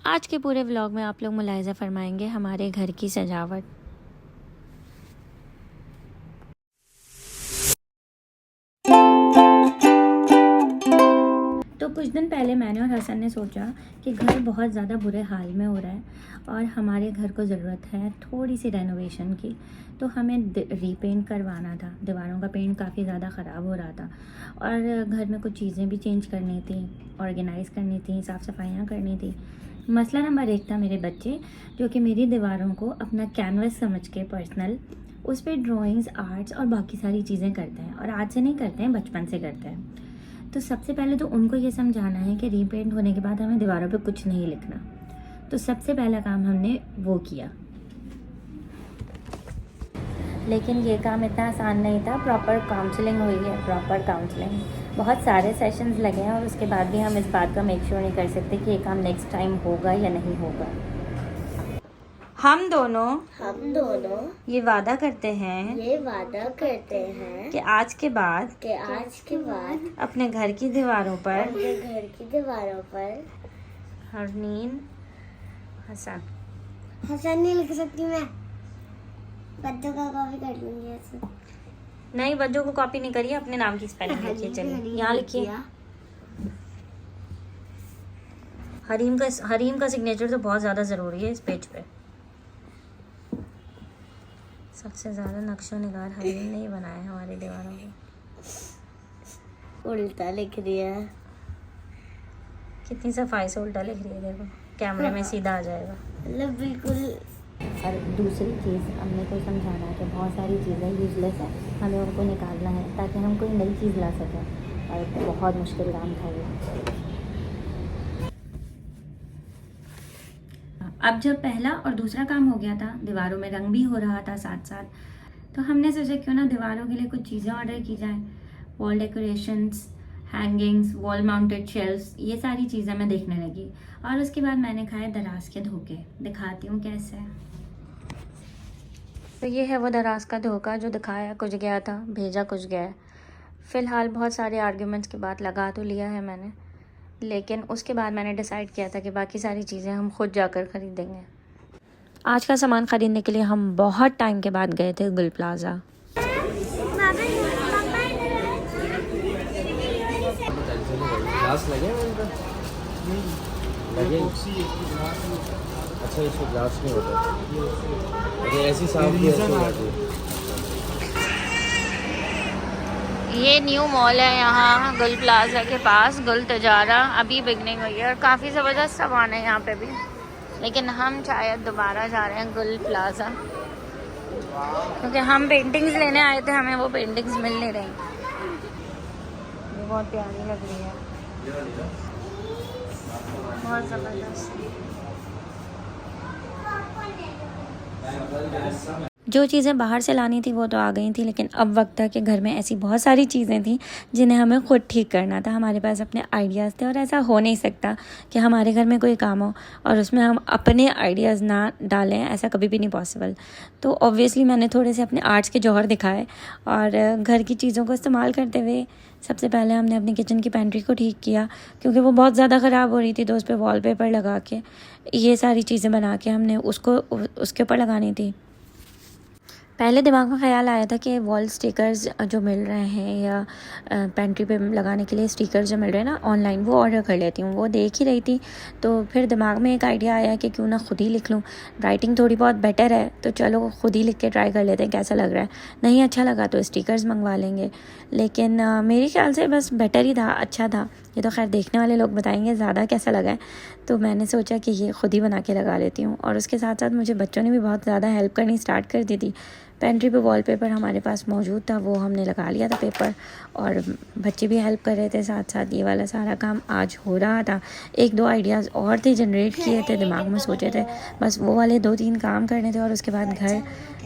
आज के पूरे व्लॉग में आप लोग मुलाहिज़ा फरमाएंगे हमारे घर की सजावट। तो कुछ दिन पहले मैंने और हसन ने सोचा कि घर बहुत ज़्यादा बुरे हाल में हो रहा है और हमारे घर को ज़रूरत है थोड़ी सी रेनोवेशन की। तो हमें रीपेंट करवाना था, दीवारों का पेंट काफ़ी ज़्यादा ख़राब हो रहा था और घर में कुछ चीज़ें भी चेंज करनी थी, ऑर्गेनाइज़ करनी थी, साफ़ सफाइयाँ करनी थी। मसला नंबर 1 था मेरे बच्चे, जो कि मेरी दीवारों को अपना कैनवस समझ के पर्सनल उस पर ड्राइंग्स, आर्ट्स और बाकी सारी चीज़ें करते हैं और आज से नहीं करते हैं, बचपन से करते हैं। तो सबसे पहले तो उनको ये समझाना है कि रीपेंट होने के बाद हमें दीवारों पे कुछ नहीं लिखना। तो सबसे पहला काम हमने वो किया, लेकिन ये काम इतना आसान नहीं था। प्रॉपर काउंसलिंग हुई है, प्रॉपर काउंसलिंग, बहुत सारे सेशंस लगे हैं और उसके बाद भी हम इस बात का मेक श्योर नहीं कर सकते कि ये काम नेक्स्ट टाइम होगा या नहीं होगा। हम दोनों ये वादा करते हैं कि आज के बाद अपने घर की दीवारों पर हरनीन हसन नहीं लिख सकती मैं, बच्चों का कॉपी कर लूंगी ऐसे। नहीं, बच्चों को कॉपी नहीं करिए, अपने नाम की स्पेलिंग लिखिए। चलिए यहाँ लिखिए। हरीम का सिग्नेचर तो बहुत ज़्यादा ज़रूरी है इस पेज पे। सबसे ज़्यादा नक्शो निगार हरीम ने ही बनाया है हमारी दीवारों को। उल्टा लिख दिया, कितनी सफाई से उल्टा लिख रही है, देखो कैमरे में सीधा आ जाएगा। मतलब बिल्कुल। और दूसरी चीज़, हमने को समझाना है कि बहुत सारी चीज़ें यूजलेस है, हमें उनको निकालना है ताकि हम कोई नई चीज़ ला सकें, और बहुत मुश्किल काम था ये। अब जब पहला और दूसरा काम हो गया था, दीवारों में रंग भी हो रहा था साथ साथ, तो हमने सोचा क्यों ना दीवारों के लिए कुछ चीज़ें ऑर्डर की जाए। Wall decorations, hangings, wall mounted shelfs, ये सारी चीज़ें मैं देखने लगी और उसके बाद मैंने खाए दराज के धोखे। दिखाती हूँ कैसे। तो ये है वो दराज का धोखा जो दिखाया कुछ गया था, भेजा कुछ गया। फ़िलहाल बहुत सारे आर्ग्यूमेंट्स के बाद लगा तो लिया है मैंने, लेकिन उसके बाद मैंने डिसाइड किया था कि बाकी सारी चीज़ें हम खुद जाकर ख़रीदेंगे। आज का सामान ख़रीदने के लिए हम बहुत टाइम के बाद गए थे गुल प्लाज़ा। ग्लास लगे लगे। अच्छा, इसको ग्लास नहीं होता। अच्छा, ऐसी साफ भी ऐसी होती है। ये न्यू मॉल है यहाँ गुल प्लाजा के पास, गुल तजारा। अभी बिगनिंग हुई है और काफ़ी ज़बरदस्त सामान है यहाँ पे भी, लेकिन हम शायद दोबारा जा रहे हैं गुल प्लाजा क्योंकि हम पेंटिंग्स लेने आए थे, हमें वो पेंटिंग्स मिल नहीं रही। ये बहुत प्यारी लग रही है, बहुत ज़बरदस्त। जो चीज़ें बाहर से लानी थी वो तो आ गई थी, लेकिन अब वक्त था कि घर में ऐसी बहुत सारी चीज़ें थी जिन्हें हमें खुद ठीक करना था। हमारे पास अपने आइडियाज़ थे और ऐसा हो नहीं सकता कि हमारे घर में कोई काम हो और उसमें हम अपने आइडियाज़ ना डालें, ऐसा कभी भी नहीं पॉसिबल। तो ऑब्वियसली मैंने थोड़े से अपने आर्ट्स के जौहर दिखाए और घर की चीज़ों को इस्तेमाल करते हुए सबसे पहले हमने अपनी किचन की पेंट्री को ठीक किया क्योंकि वो बहुत ज़्यादा ख़राब हो रही थी। तो उस पर वॉलपेपर लगा के ये सारी चीज़ें बना के हमने उसको उसके ऊपर लगानी थी। पहले दिमाग में ख़्याल आया था कि वॉल स्टिकर्स जो मिल रहे हैं या पेंट्री पे लगाने के लिए स्टिकर्स जो मिल रहे हैं ना ऑनलाइन, वो ऑर्डर कर लेती हूँ। वो देख ही रही थी तो फिर दिमाग में एक आइडिया आया कि क्यों ना खुद ही लिख लूँ। राइटिंग थोड़ी बहुत बेटर है तो चलो खुद ही लिख के ट्राई कर लेते हैं कैसा लग रहा है। नहीं अच्छा लगा तो स्टिकर्स मंगवा लेंगे, लेकिन मेरे ख्याल से बस बेटर ही था, अच्छा था। ये तो खैर देखने वाले लोग बताएंगे ज़्यादा कैसा लगा है। तो मैंने सोचा कि ये खुद ही बना के लगा लेती हूँ। और उसके साथ साथ मुझे बच्चों ने भी बहुत ज़्यादा हेल्प करनी स्टार्ट कर दी थी। पेंट्री पे वॉलपेपर हमारे पास मौजूद था, वो हमने लगा लिया था पेपर, और बच्चे भी हेल्प कर रहे थे साथ साथ। ये वाला सारा काम आज हो रहा था। 1-2 आइडियाज़ और थे, जनरेट किए थे, दिमाग में सोचे थे, बस वो वाले 2-3 काम करने थे और उसके बाद घर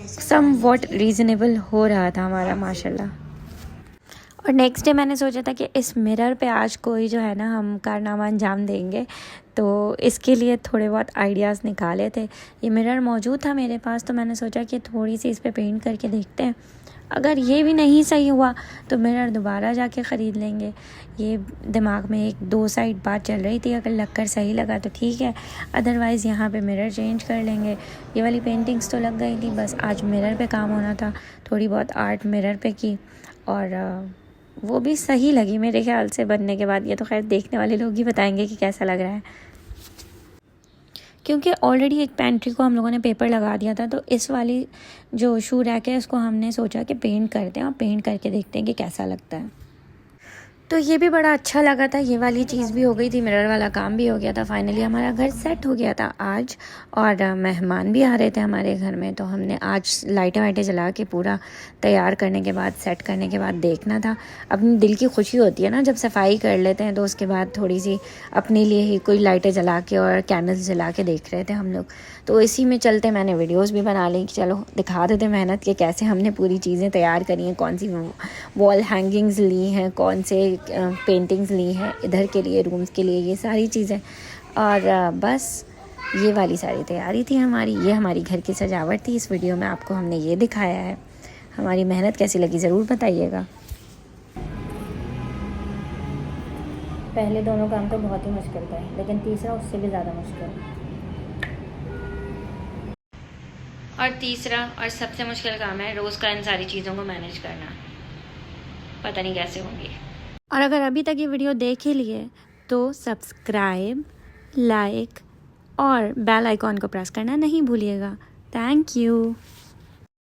सम वॉट रीज़नेबल हो रहा था हमारा माशाल्लाह। और नेक्स्ट डे मैंने सोचा था कि इस मिरर पे आज कोई जो है ना हम कारनामा अंजाम देंगे, तो इसके लिए थोड़े बहुत आइडियाज़ निकाले थे। ये मिरर मौजूद था मेरे पास तो मैंने सोचा कि थोड़ी सी इस पे पेंट करके देखते हैं। अगर ये भी नहीं सही हुआ तो मिरर दोबारा जाके ख़रीद लेंगे। ये दिमाग में एक दो साइड बात चल रही थी, अगर लगकर सही लगा तो ठीक है, अदरवाइज़ यहाँ पे मिरर चेंज कर लेंगे। ये वाली पेंटिंग्स तो लग गई थी, बस आज मिरर पे काम होना था, थोड़ी बहुत आर्ट मिरर पे की और वो भी सही लगी मेरे ख्याल से बनने के बाद। ये तो खैर देखने वाले लोग ही बताएंगे कि कैसा लग रहा है, क्योंकि ऑलरेडी एक पेंट्री को हम लोगों ने पेपर लगा दिया था, तो इस वाली जो शू रैक है इसको हमने सोचा कि पेंट करते हैं और पेंट करके देखते हैं कि कैसा लगता है। तो ये भी बड़ा अच्छा लगा था, ये वाली चीज़ भी हो गई थी, मिरर वाला काम भी हो गया था। फाइनली हमारा घर सेट हो गया था आज, और मेहमान भी आ रहे थे हमारे घर में, तो हमने आज लाइटें वाइटें जला के पूरा तैयार करने के बाद, सेट करने के बाद देखना था। अपनी दिल की खुशी होती है ना जब सफाई कर लेते हैं, तो उसके बाद थोड़ी सी अपने लिए ही कोई लाइटें जला के और कैंडल्स जला के देख रहे थे हम लोग। तो इसी में चलते मैंने वीडियोस भी बना ली कि चलो दिखा देते मेहनत के कैसे हमने पूरी चीज़ें तैयार करी हैं, कौन सी वॉल हैंगिंग्स ली हैं, कौन से पेंटिंग्स ली हैं इधर के लिए, रूम्स के लिए, ये सारी चीज़ें। और बस ये वाली सारी तैयारी थी हमारी, ये हमारी घर की सजावट थी। इस वीडियो में आपको हमने ये दिखाया है। हमारी मेहनत कैसी लगी ज़रूर बताइएगा। पहले दोनों काम तो बहुत ही मुश्किल थे, लेकिन तीसरा उससे भी ज़्यादा मुश्किल। और तीसरा और सबसे मुश्किल काम है रोज़ का इन सारी चीज़ों को मैनेज करना, पता नहीं कैसे होंगी। और अगर अभी तक ये वीडियो देख ही लिए तो सब्सक्राइब, लाइक और बेल आइकॉन को प्रेस करना नहीं भूलिएगा। Thank you.